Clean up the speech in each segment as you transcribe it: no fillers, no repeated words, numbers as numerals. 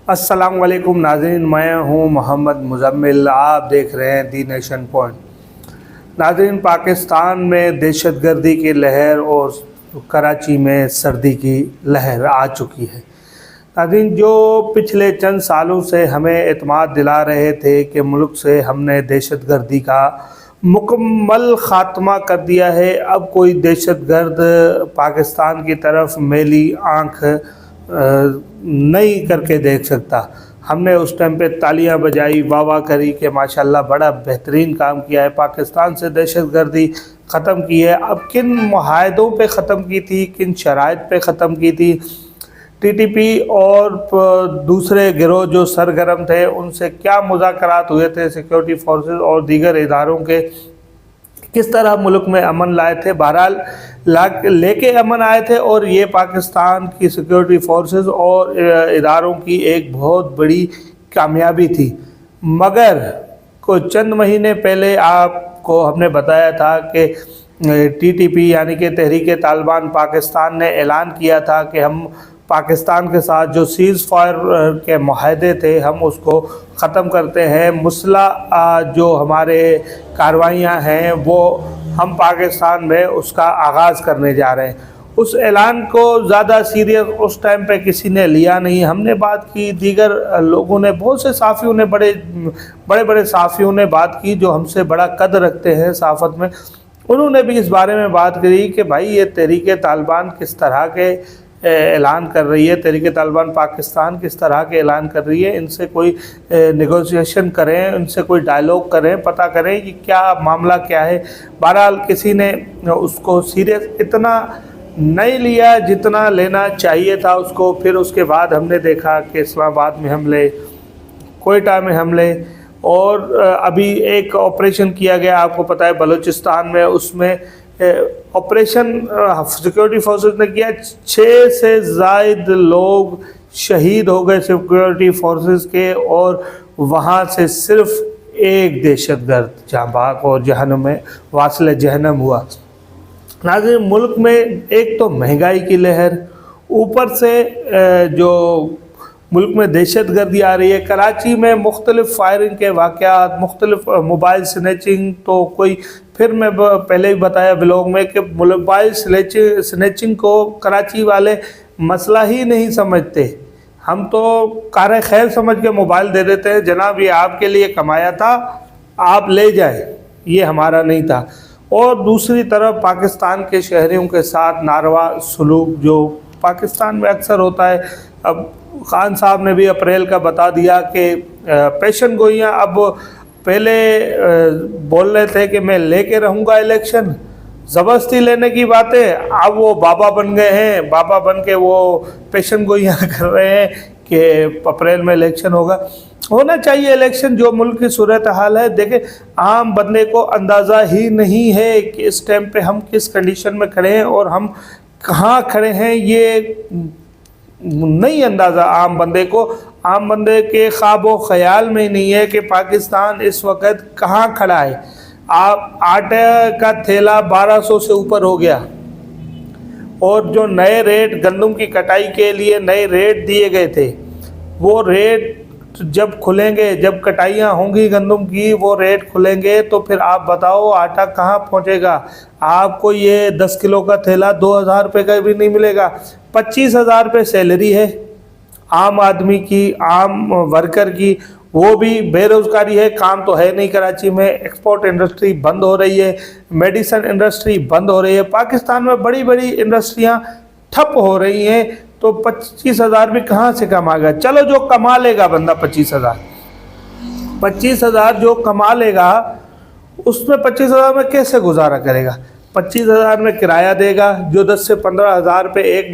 अस्सलाम वालेकुम नाज़रीन, मैं हूं मोहम्मद मुज़म्मिल। आप देख रहे हैं दी नेशन पॉइंट। नाज़रीन, पाकिस्तान में दहशतगर्दी की लहर और कराची में सर्दी की लहर आ चुकी है। नाज़रीन, जो पिछले चंद सालों से हमें एतमाद दिला रहे थे कि मुल्क से हमने दहशतगर्दी का मुकम्मल ख़ात्मा कर दिया है, अब कोई दहशतगर्द पाकिस्तान की तरफ मेली आँख नहीं करके देख सकता। हमने उस टाइम पे तालियां बजाई, वाह वाह करी कि माशाल्लाह बड़ा बेहतरीन काम किया है, पाकिस्तान से दहशतगर्दी ख़त्म की है। अब किन मुआहदों पे ख़त्म की थी, किन शराइत पे ख़त्म की थी, टीटीपी और दूसरे गिरोह जो सरगर्म थे उनसे क्या मुज़ाकरात हुए थे, सिक्योरिटी फोर्सेस और दीगर इदारों के किस तरह मुल्क में अमन लाए थे। बहरहाल लेके अमन आए थे और ये पाकिस्तान की सिक्योरिटी फोर्सेस और इदारों की एक बहुत बड़ी कामयाबी थी। मगर कुछ चंद महीने पहले आपको हमने बताया था कि टीटीपी यानी कि तहरीक तालिबान पाकिस्तान ने ऐलान किया था कि हम पाकिस्तान के साथ जो सीज़ फायर के मुआहदे थे हम उसको ख़त्म करते हैं। मुसल्ह जो हमारे कार्रवाइयाँ हैं वो हम पाकिस्तान में उसका आगाज़ करने जा रहे हैं। उस ऐलान को ज़्यादा सीरियस उस टाइम पे किसी ने लिया नहीं। हमने बात की, दीगर लोगों ने, बहुत से साफ़ियों ने, बड़े बड़े साफ़ियों ने बात की जो हमसे बड़ा कदर रखते हैं सहाफ़त में। उन्होंने भी इस बारे में बात करी कि भाई ये तहरीक तालिबान किस तरह के ऐलान कर रही है, तहरीक तालिबान पाकिस्तान किस तरह के ऐलान कर रही है, इनसे कोई नेगोशिएशन करें, इनसे कोई डायलॉग करें, पता करें कि क्या मामला क्या है। बहरहाल किसी ने उसको सीरियस इतना नहीं लिया जितना लेना चाहिए था उसको। फिर उसके बाद हमने देखा कि इस्लामाबाद में हमले, कोयटा में हमले, और अभी एक ऑपरेशन किया गया, आपको पता है बलूचिस्तान में, उसमें ऑपरेशन सिक्योरिटी फोर्सेस ने किया, 6 से ज़ायद लोग शहीद हो गए सिक्योरिटी फोर्सेस के, और वहाँ से सिर्फ एक दहशतगर्द जहाँ भाग और जहन्नम में वासिल जहन्नम हुआ। नाज़रीन, मुल्क में एक तो महंगाई की लहर, ऊपर से जो मुल्क में दहशतगर्दी आ रही है। कराची में मुख्तलिफ़ फायरिंग के वाक़यात, मुख्तलिफ़ मोबाइल स्नैचिंग, तो कोई, फिर मैं पहले ही बताया ब्लॉग में कि मोबाइल स्नैचिंग को कराची वाले मसला ही नहीं समझते। हम तो कार खैर समझ के मोबाइल दे देते हैं, जनाब ये आपके लिए कमाया था, आप ले जाए, ये हमारा नहीं था। और दूसरी तरफ पाकिस्तान के शहरियों के साथ नारवा सलूक जो पाकिस्तान में अक्सर होता है। अब खान साहब ने भी अप्रैल का बता दिया कि पेशन गोइयाँ, अब पहले बोल रहे थे कि मैं लेके रहूँगा इलेक्शन, ज़बरदस्ती लेने की बातें, अब वो बाबा बन गए हैं, बाबा बन के वो पेशन गोइयाँ कर रहे हैं कि अप्रैल में इलेक्शन होगा। होना चाहिए इलेक्शन, जो मुल्क की सूरत हाल है। देखें, आम बंदे को अंदाज़ा ही नहीं है कि इस टाइम पे हम किस कंडीशन में खड़े हैं और हम कहाँ खड़े हैं, ये नहीं अंदाज़ा आम बंदे को। आम बंदे के ख्वाब व ख्याल में नहीं है कि पाकिस्तान इस वक्त कहाँ खड़ा है। आप आटे का थैला 1200 से ऊपर हो गया, और जो नए रेट गंदम की कटाई के लिए नए रेट दिए गए थे, वो रेट जब खुलेंगे, जब कटाइयाँ होंगी गंदम की, वो रेट खुलेंगे तो फिर आप बताओ आटा कहाँ पहुँचेगा। आपको ये 10 किलो का थैला 2000 रुपये का भी नहीं मिलेगा। 25,000 रुपये सैलरी है आम आदमी की, आम वर्कर की, वो भी बेरोज़गारी है, काम तो है नहीं कराची में, एक्सपोर्ट इंडस्ट्री बंद हो रही है, मेडिसिन इंडस्ट्री बंद हो रही है, पाकिस्तान में बड़ी बड़ी इंडस्ट्रियाँ ठप हो रही हैं। तो 25,000 भी कहाँ से कमाएगा। चलो जो कमा लेगा बंदा 25,000 जो कमा लेगा, उसमें 25,000 में कैसे गुजारा करेगा। 25,000 में किराया देगा, जो 10 से 15,000 रुपये एक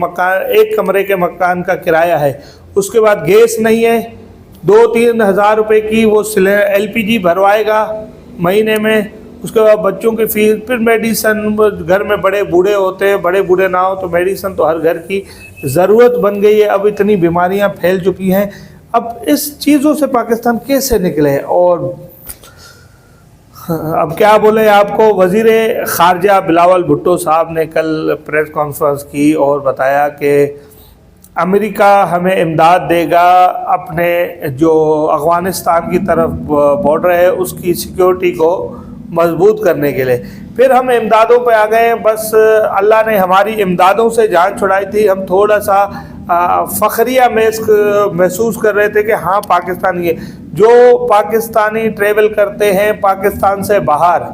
कमरे के मकान का किराया है। उसके बाद गैस नहीं है, 2-3 हज़ार रुपये की वो LPG भरवाएगा महीने में। उसके बाद बच्चों की फीस, फिर मेडिसन, घर में बड़े बूढ़े होते हैं, बड़े बूढ़े ना हो तो मेडिसन तो हर घर की ज़रूरत बन गई है। अब इतनी बीमारियां फैल चुकी हैं, अब इस चीज़ों से पाकिस्तान कैसे निकले। और अब क्या बोले आपको, वज़ीर ख़ारजा बिलावल भुट्टो साहब ने कल प्रेस कॉन्फ्रेंस की और बताया कि अमेरिका हमें इमदाद देगा अपने जो अफ़गानिस्तान की तरफ बॉर्डर है उसकी सिक्योरिटी को मजबूत करने के लिए। फिर हम इमदादों पे आ गए। बस अल्लाह ने हमारी इमदादों से जान छुड़ाई थी। हम थोड़ा सा फ़ख्रिया महसूस कर रहे थे कि हाँ पाकिस्तानी है। जो पाकिस्तानी ट्रेवल करते हैं पाकिस्तान से बाहर,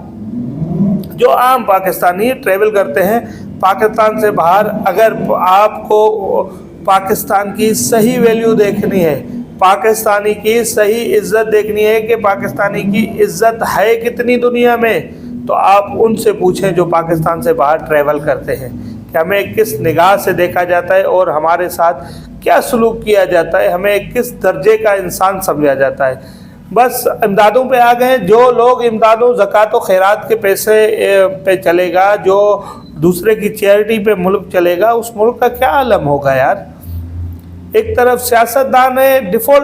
जो आम पाकिस्तानी ट्रेवल करते हैं पाकिस्तान से बाहर, अगर आपको पाकिस्तान की सही वैल्यू देखनी है, पाकिस्तानी की सही इज़्ज़त देखनी है कि पाकिस्तानी की इज़्ज़त है कितनी दुनिया में, तो आप उनसे पूछें जो पाकिस्तान से बाहर ट्रैवल करते हैं कि हमें किस निगाह से देखा जाता है और हमारे साथ क्या सलूक किया जाता है, हमें किस दर्जे का इंसान समझा जाता है। बस इमदादों पे आ गए। जो लोग इमदादों ज़कात व खैरात के पैसे पे चलेगा, जो दूसरे की चैरिटी पे मुल्क चलेगा, उस मुल्क का क्या आलम होगा यार। एक तरफ सियासतदान है,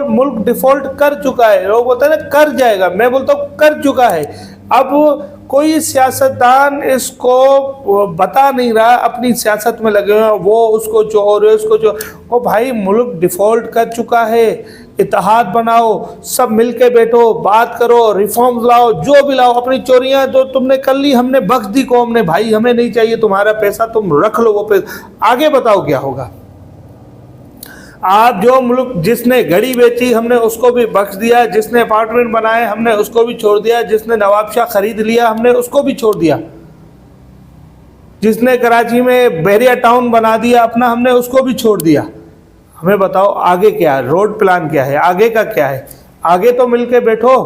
मुल्क डिफ़ॉल्ट कर चुका है। लोग बोलते हैं ना कर जाएगा, मैं बोलता हूँ कर चुका है। अब कोई सियासतदान इसको बता नहीं रहा, अपनी सियासत में लगे हुए, वो उसको चोर, उसको चोर। ओ भाई मुल्क डिफ़ॉल्ट कर चुका है। इत्तेहाद बनाओ, सब मिल के बैठो, बात करो, रिफॉर्म्स लाओ, जो भी लाओ। अपनी चोरियां जो तुमने कर ली हमने बख्श दी कौम ने, भाई हमें नहीं चाहिए तुम्हारा पैसा, तुम रख लो वो पैसा। आगे बताओ क्या होगा। आप जो मुल्क, जिसने घड़ी बेची हमने उसको भी बख्श दिया, जिसने अपार्टमेंट बनाए हमने उसको भी छोड़ दिया, जिसने नवाबशाह खरीद लिया हमने उसको भी छोड़ दिया, जिसने कराची में बहरिया टाउन बना दिया अपना हमने उसको भी छोड़ दिया। हमें बताओ आगे क्या है, रोड प्लान क्या है, आगे का क्या है। आगे तो मिलके बैठो।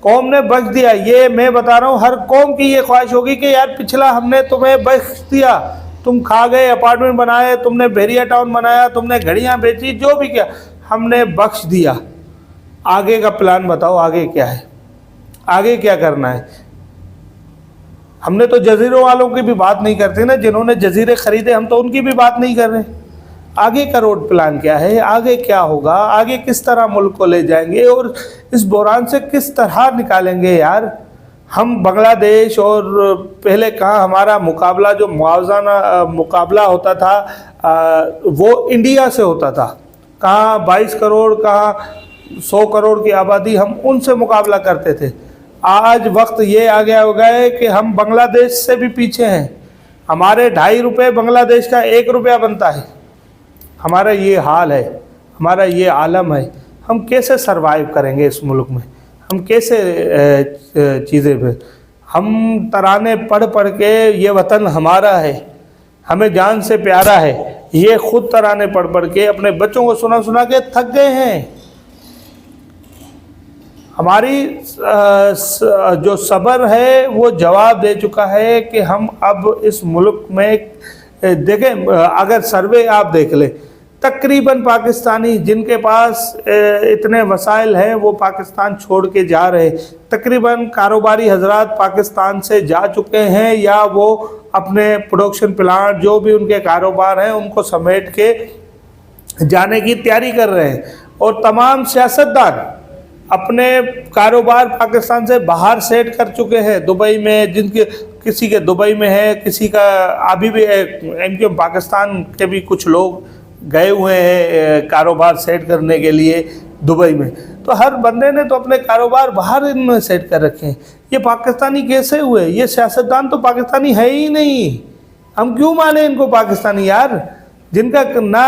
कौम ने बख्श दिया, ये मैं बता रहा हूँ, हर कौम की ये ख्वाहिश होगी कि यार पिछला हमने तुम्हें बख्श दिया, तुम खा गए, अपार्टमेंट बनाए, तुमने बहरिया टाउन बनाया, तुमने घड़ियाँ बेची, जो भी किया हमने बख्श दिया। आगे का प्लान बताओ, आगे क्या है, आगे क्या करना है। हमने तो जजीरों वालों की भी बात नहीं करते ना, जिन्होंने जजीरे खरीदे, हम तो उनकी भी बात नहीं कर रहे। आगे का रोड प्लान क्या है, आगे क्या होगा, आगे किस तरह मुल्क को ले जाएंगे और इस बहरान से किस तरह निकालेंगे यार। हम बांग्लादेश और पहले कहाँ हमारा मुकाबला, जो मुआवजाना मुकाबला होता था वो इंडिया से होता था। कहाँ 22 करोड़, कहाँ 100 करोड़ की आबादी, हम उनसे मुकाबला करते थे। आज वक्त ये आ गया हो गया है कि हम बांग्लादेश से भी पीछे हैं। हमारे 2.5 रुपये बांग्लादेश का 1 रुपया बनता है। हमारा ये हाल है, हमारा ये आलम है। हम कैसे सरवाइव करेंगे इस मुल्क में, हम कैसे चीज़ें पे, हम तराने पढ़ पढ़ के ये वतन हमारा है, हमें जान से प्यारा है, ये खुद तराने पढ़ पढ़ के अपने बच्चों को सुना सुना के थक गए हैं। हमारी जो सब्र है वो जवाब दे चुका है कि हम अब इस मुल्क में देखें, अगर सर्वे आप देख लें, तकरीबन पाकिस्तानी जिनके पास इतने वसाइल हैं वो पाकिस्तान छोड़ के जा रहे। तकरीबन कारोबारी हजरात पाकिस्तान से जा चुके हैं, या वो अपने प्रोडक्शन प्लांट जो भी उनके कारोबार हैं उनको समेट के जाने की तैयारी कर रहे हैं। और तमाम सियासतदान अपने कारोबार पाकिस्तान से बाहर सेट कर चुके हैं। दुबई में, जिनके किसी के दुबई में है, किसी का अभी भी एमक्यूएम पाकिस्तान के भी कुछ लोग गए हुए हैं कारोबार सेट करने के लिए दुबई में। तो हर बंदे ने तो अपने कारोबार बाहर इनमें सेट कर रखे हैं। ये पाकिस्तानी कैसे हुए? ये सियासतदान तो पाकिस्तानी है ही नहीं। हम क्यों माने इनको पाकिस्तानी यार, जिनका ना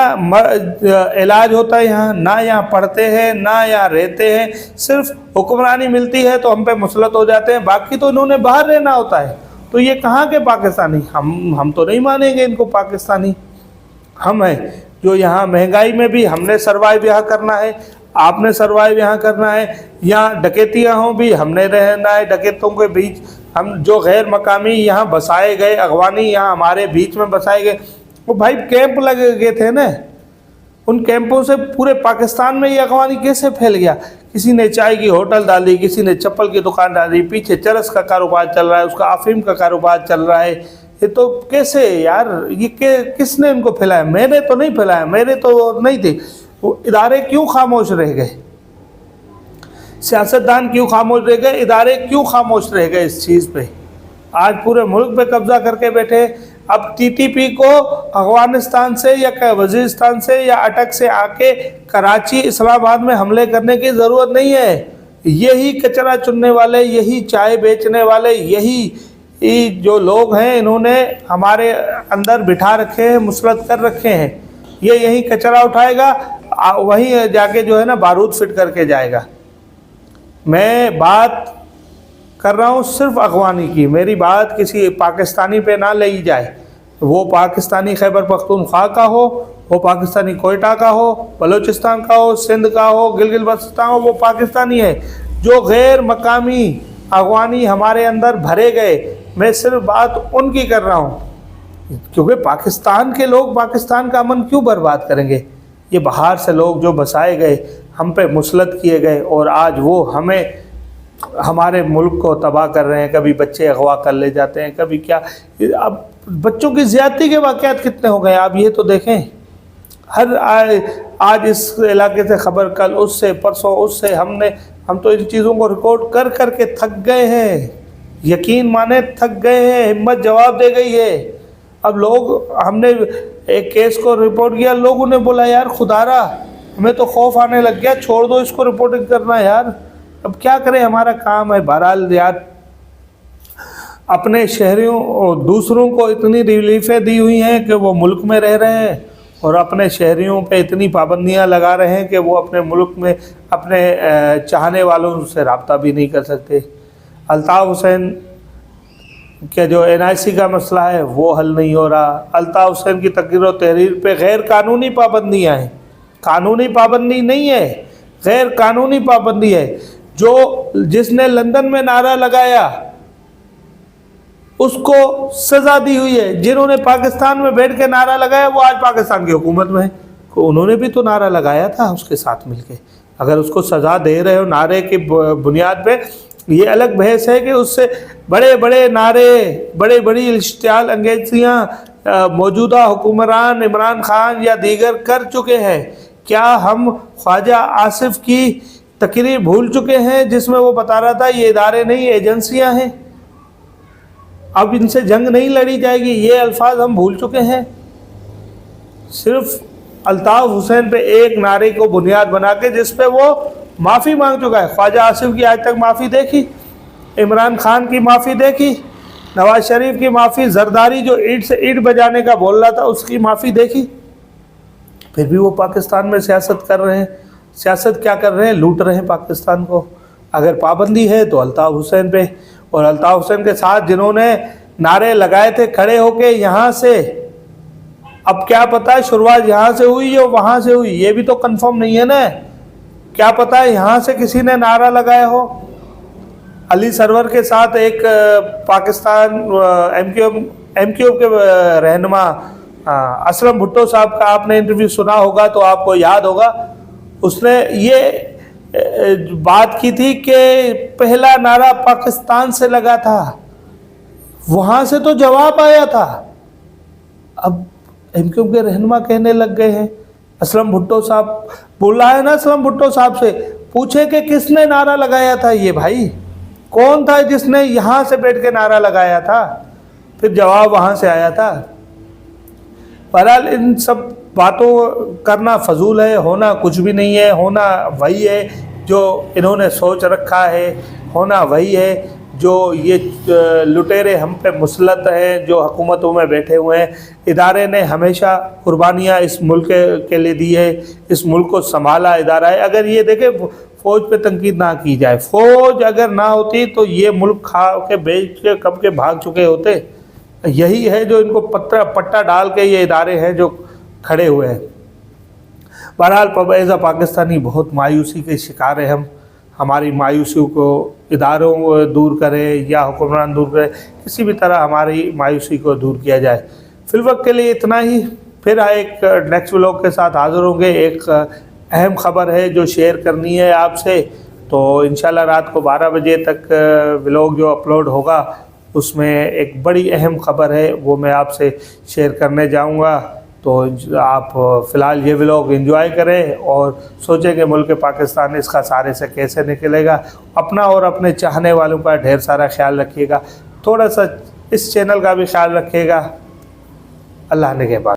इलाज होता है यहाँ, ना यहाँ पढ़ते हैं, ना यहाँ रहते हैं, सिर्फ हुक्मरानी मिलती है तो हम पे मुसलत हो जाते हैं, बाकी तो इन्होंने बाहर रहना होता है। तो ये कहाँ के पाकिस्तानी? हम तो नहीं मानेंगे इनको पाकिस्तानी। हम हैं जो यहाँ महंगाई में भी हमने सरवाइव यहाँ करना है, आपने सरवाइव यहाँ करना है। यहाँ डकैतियाँ हों भी हमने रहना है डकैतों के बीच। हम जो गैर मकामी यहाँ बसाए गए, अगवानी यहाँ हमारे बीच में बसाए गए, वो भाई कैंप लगे गए थे ना, उन कैंपों से पूरे पाकिस्तान में ये अगवानी कैसे फैल गया? किसी ने चाय की होटल डाली, किसी ने चप्पल की दुकान डाली, पीछे चरस का कारोबार चल रहा है, उसका अफीम का कारोबार चल रहा है। ये तो कैसे यार, ये किसने इनको फैलाया? मैंने तो नहीं फैलाया, मेरे तो नहीं थे। वो इदारे क्यों खामोश रह गए? सियासतदान क्यों खामोश रह गए? इदारे क्यों खामोश रह गए इस चीज़ पे? आज पूरे मुल्क पे कब्जा करके बैठे। अब टीटीपी को अफगानिस्तान से या वजीरिस्तान से या अटक से आके कराची इस्लामाबाद में हमले करने की ज़रूरत नहीं है। यही कचरा चुनने वाले, यही चाय बेचने वाले, यही जो लोग हैं, इन्होंने हमारे अंदर बिठा रखे हैं, मुसलत कर रखे हैं। ये यही कचरा उठाएगा, वहीं जाके जो है ना बारूद फिट करके जाएगा। मैं बात कर रहा हूँ सिर्फ अगवानी की, मेरी बात किसी पाकिस्तानी पे ना ली जाए। वो पाकिस्तानी खैबर पख्तूनख्वा का हो, वो पाकिस्तानी कोयटा का हो, बलूचिस्तान का हो, सिंध का हो, गिलगित बल्तिस्तान हो, वो पाकिस्तानी है। जो गैर मकामी अगवानी हमारे अंदर भरे गए, मैं सिर्फ बात उनकी कर रहा हूँ, क्योंकि पाकिस्तान के लोग पाकिस्तान का अमन क्यों बर्बाद करेंगे। ये बाहर से लोग जो बसाए गए, हम पे मुसलत किए गए, और आज वो हमें, हमारे मुल्क को तबाह कर रहे हैं। कभी बच्चे अगवा कर ले जाते हैं, कभी क्या। अब बच्चों की ज़्यादती के वाक़यात कितने हो गए आप ये तो देखें। हर आज इस इलाके से खबर, कल उससे, परसों उससे। हम तो इन चीज़ों को रिकॉर्ड कर कर के थक गए हैं, यकीन माने थक गए हैं, हिम्मत जवाब दे गई है। अब लोग, हमने एक केस को रिपोर्ट किया, लोगों ने बोला यार खुदारा हमें तो खौफ आने लग गया, छोड़ दो इसको रिपोर्टिंग करना यार, अब क्या करें, हमारा काम है। बहरहाल यार, अपने शहरियों और दूसरों को इतनी रिलीफें दी हुई हैं कि वो मुल्क में रह रहे हैं, और अपने शहरियों पे इतनी पाबंदियां लगा रहे हैं कि वो अपने मुल्क में अपने चाहने वालों से रब्ता भी नहीं कर सकते। अल्ताफ़ हुसैन के जो NIC का मसला है वो हल नहीं हो रहा। अल्ताफ़ हुसैन की तकरीर और तहरीर पे गैर कानूनी पाबंदियाँ हैं, कानूनी पाबंदी नहीं है, गैर कानूनी पाबंदी है। जिसने लंदन में नारा लगाया उसको सज़ा दी हुई है। जिन्होंने पाकिस्तान में बैठ के नारा लगाया वो आज पाकिस्तान की हुकूमत में है, उन्होंने भी तो नारा लगाया था उसके साथ मिलके। अगर उसको सज़ा दे रहे हो नारे की बुनियाद पे, ये अलग बहस है कि उससे बड़े बड़े नारे, बड़े बड़ी इश्तियाल अंगेजियाँ मौजूदा हुक्मरान इमरान खान या दीगर कर चुके हैं। क्या हम ख्वाजा आसिफ की तकरीर भूल चुके हैं जिसमें वो बता रहा था ये इदारे नहीं एजेंसियां हैं, अब इनसे जंग नहीं लड़ी जाएगी, ये अल्फाज हम भूल चुके हैं। सिर्फ अल्ताफ़ हुसैन पे एक नारे को बुनियाद बना के जिस पे वो माफ़ी मांग चुका है। ख्वाजा आसिफ की आज तक माफ़ी देखी, इमरान खान की माफ़ी देखी, नवाज शरीफ की माफ़ी, जरदारी जो ईंट से ईंट बजाने का बोल रहा था उसकी माफ़ी देखी। फिर भी वो पाकिस्तान में सियासत कर रहे हैं। सियासत क्या कर रहे हैं? लूट रहे हैं पाकिस्तान को। अगर पाबंदी है तो अल्ताफ़ हुसैन पे, और अल्ताफ़ हुसैन के साथ जिन्होंने नारे लगाए थे खड़े होके यहाँ से, अब क्या पता है शुरुआत यहाँ से हुई या वहाँ से हुई, ये भी तो कंफर्म नहीं है ना। क्या पता है यहाँ से किसी ने नारा लगाया हो। अली सरवर के साथ एक पाकिस्तान MQ के रहनुमा असलम भुट्टो साहब का आपने इंटरव्यू सुना होगा तो आपको याद होगा, उसने ये बात की थी कि पहला नारा पाकिस्तान से लगा था, वहाँ से तो जवाब आया था। अब MQ के रहनुमा कहने लग गए हैं, असलम भुट्टो साहब बोल रहा है ना, असलम भुट्टो साहब से पूछे कि किसने नारा लगाया था, ये भाई कौन था जिसने यहाँ से बैठ के नारा लगाया था, फिर जवाब वहाँ से आया था। बहरहाल इन सब बातों करना फजूल है, होना कुछ भी नहीं है। होना वही है जो इन्होंने सोच रखा है, होना वही है जो ये लुटेरे हम पे मुसलत हैं, जो हुकूमतों में बैठे हुए हैं। इदारे ने हमेशा कुर्बानियाँ इस मुल्क के लिए दी है, इस मुल्क को संभाला इदारा है। अगर ये देखें फ़ौज पे तनकीद ना की जाए, फ़ौज अगर ना होती तो ये मुल्क खा के बेच के कब के भाग चुके होते। यही है जो इनको पट्टा डाल के ये इदारे हैं जो खड़े हुए हैं। बहरहाल एज़ पाकिस्तानी बहुत मायूसी के शिकार है हम। हमारी मायूसी को इदारों दूर करें या हुक्मरान दूर करें, किसी भी तरह हमारी मायूसी को दूर किया जाए। फिलवक्त के लिए इतना ही, फिर एक नेक्स्ट व्लॉग के साथ हाज़िर होंगे। एक अहम ख़बर है जो शेयर करनी है आपसे, तो इंशाल्लाह रात को 12 बजे तक व्लॉग जो अपलोड होगा उसमें एक बड़ी अहम ख़बर है, वो मैं आपसे शेयर करने जाऊंगा। तो आप फ़िलहाल ये व्लॉग एंजॉय करें और सोचें कि मुल्क पाकिस्तान इसका सारे से कैसे निकलेगा। अपना और अपने चाहने वालों का ढेर सारा ख्याल रखिएगा, थोड़ा सा इस चैनल का भी ख्याल रखिएगा। अल्लाह ने के बाद।